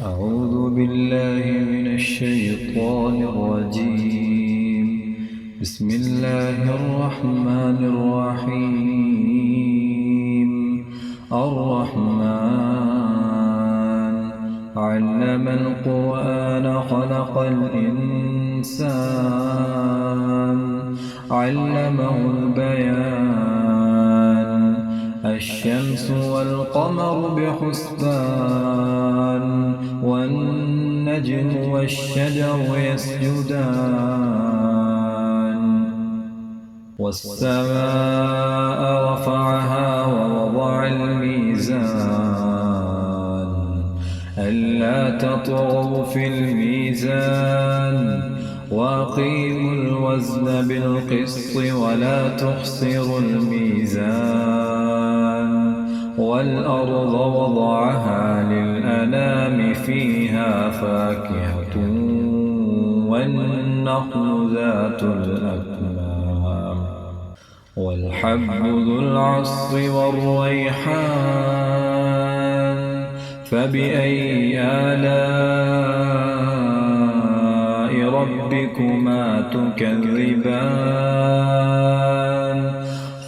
أعوذ بالله من الشيطان الرجيم. بسم الله الرحمن الرحيم. الرحمن علم القرآن خلق الإنسان علمه البيان الشمس والقمر بحسبان والنجم والشجر يسجدان والسماء رفعها ووضع الميزان ألا تطغوا في الميزان وأقيموا الوزن بالقسط ولا تخسروا الميزان والأرض وضعها للأنام فيها فاكهة والنخل ذات الأكمام والحب ذو العصف والريحان فبأي آلاء ربكما تكذبان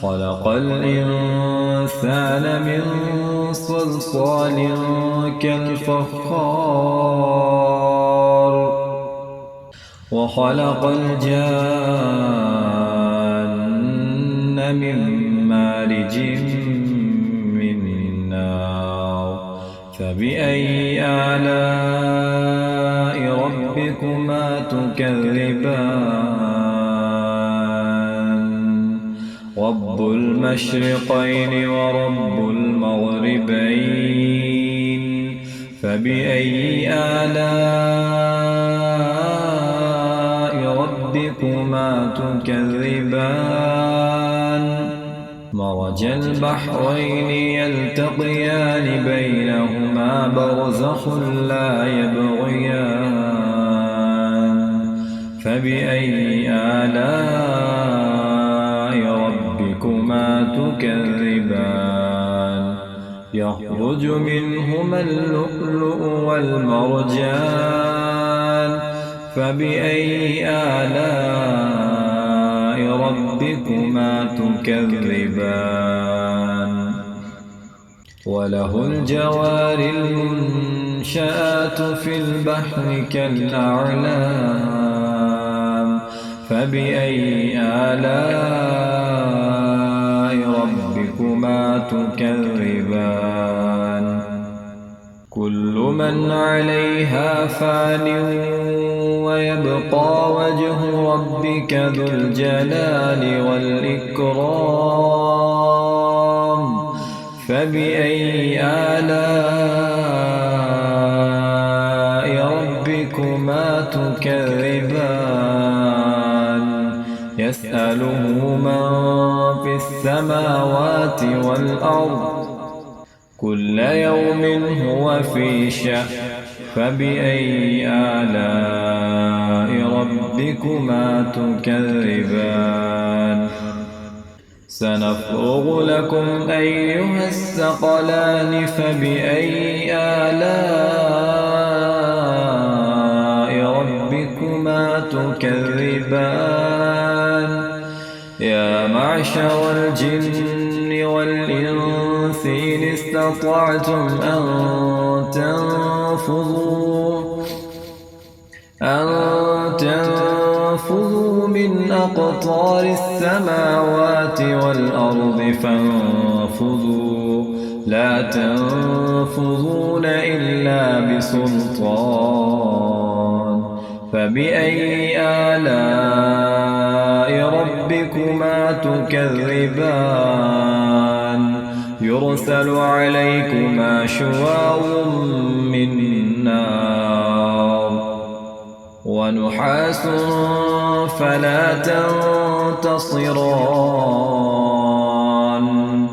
خلق الإنسان من صلصال كالفخار وخلق الجان من مارج من نار فبأي آلاء ربكما تكذبان رب المشرقين ورب المغربين فبأي آلاء ربكما تكذبان مرج البحرين يلتقيان بينهما برزخ لا يبغيان فبأي آلاء ربكما تكذبان يخرج منهما اللؤلؤ والمرجان فبأي آلاء ربكما تكذبان وله الجوار المنشآت في البحر كالأعلام فبأي آلاء ربكما تكذبان كل من عليها فان ويبقى وجه ربك ذو الجلال والإكرام فبأي آلاء ربكما تكذبان يسأله من في السماوات والأرض كل يوم هو في شأن فبأي آلاء ربكما تكذبان سنفرغ لكم أيها الثقلان فبأي آلاء ربكما تكذبان يا معشر الجن والإنس إن استطعتم أن تنفذوا من أقطار السماوات والأرض فانفذوا لا تنفذون إلا بسلطان فبأي آلاء ربكما تكذبان يرسل عليكما شواظ من نار ونحاس فلا تنتصران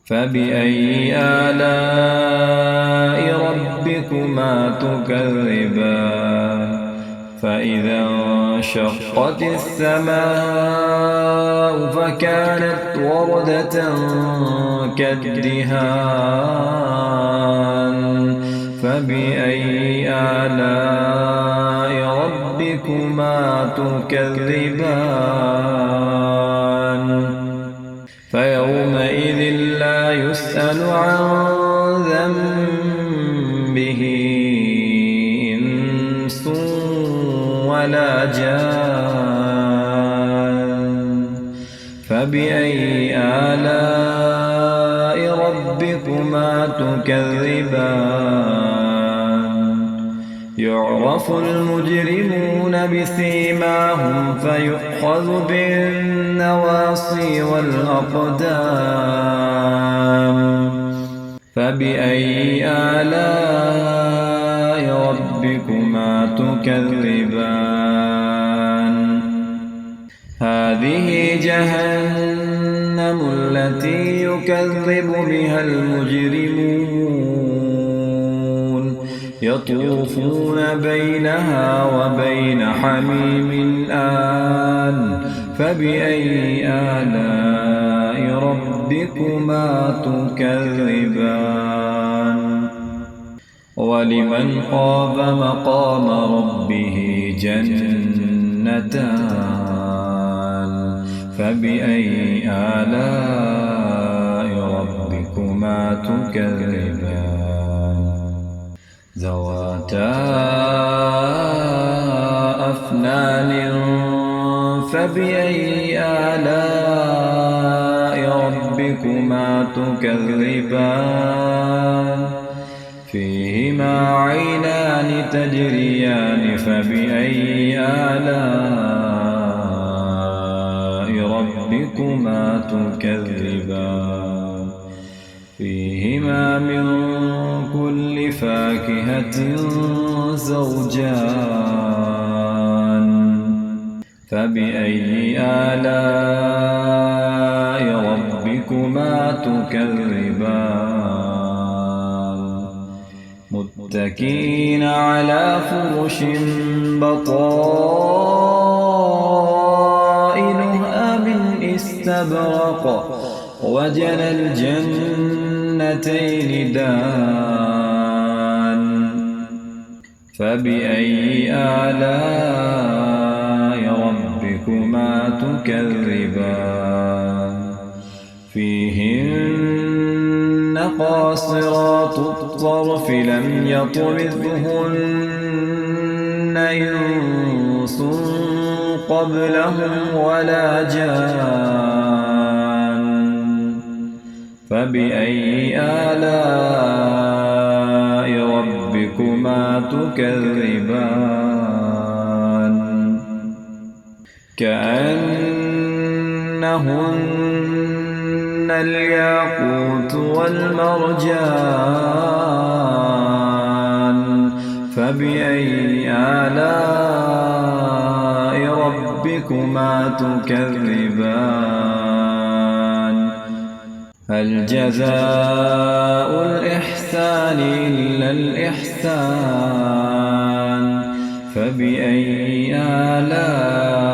فبأي آلاء ربكما تكذبان فإذا انشقت السماء فكانت وردة كالدهان فبأي آلاء ربكما تكذبان فيومئذ لا يسأل عن ذنبه إنس ولا جان فبأي آلاء ربكما تكذبان يعرف المجرمون بسيماهم فيؤخذ بالنواصي والأقدام فبأي آلاء ربكما تكذبان هذه جهنم التي يكذب بها المجرمون يطوفون بينها وبين حميم آن فبأي آلاء ربكما تكذبان ولمن خاف مقام ربه جنتان فبأي آلاء ربكما تكذبان ذواتا أفنان فبأي آلاء ربكما تكذبان فيهما عينان تجريان فبأي آلاء ربكما تكذبان فيهما من كل فاكهة زوجان فبأي آلاء ربكما تكذبان متكئين على فرش بطائنها من استبرق وجنى الجنتين دان فبأي آلاء ربكما تكذبان فيهن قاصرات الطرف لم يطمثهن إنس قبلهم ولا جان فبأي آلاء ربكما تكذبان كأنهن الياقوت والمرجان فبأي آلاء ربكما تكذبان هل جزاء الإحسان إلا الإحسان فبأي آلاء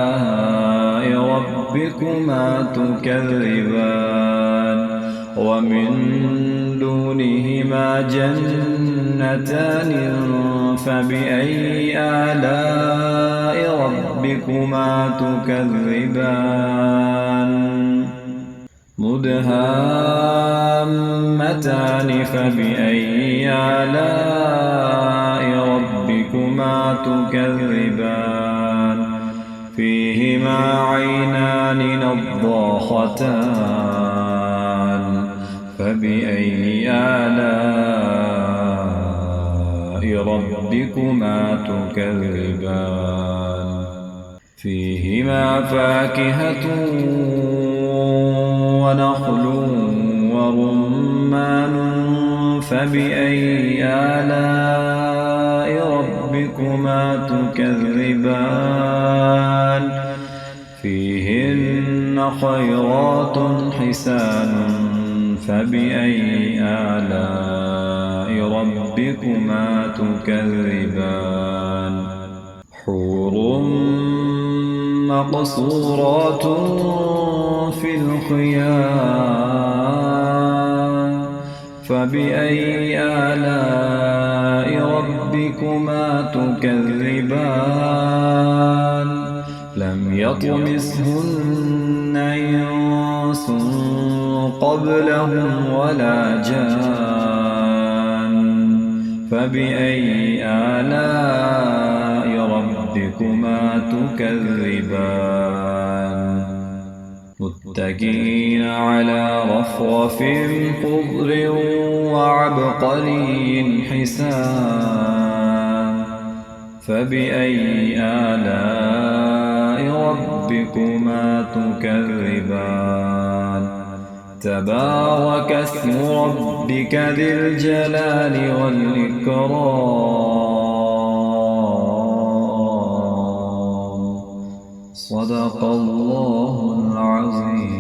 ربكما تكذبان ومن دونهما جنتان فبأي آلاء ربكما تكذبان مدهامتان فبأي آلاء ربكما تكذبان فيهما عينان نضاختان فبأي آلاء ربكما تكذبان فيهما فاكهة ونخل ورمان فبأي آلاء ربكما تكذبان فيهن خيرات حسان فبأي آلاء ربكما تكذبان حور مقصورات في الخيام فبأي آلاء ربكما تكذبان لم يطمثهن إنس قبلهم ولا جان فبأي آلاء ربكما تكذبان متكئين على رفرف خضر وعبقري حسان فبأي آلاء ربكما تكذبان تبارك اسم ربك ذي الجلال والإكرام صدق الله العظيم.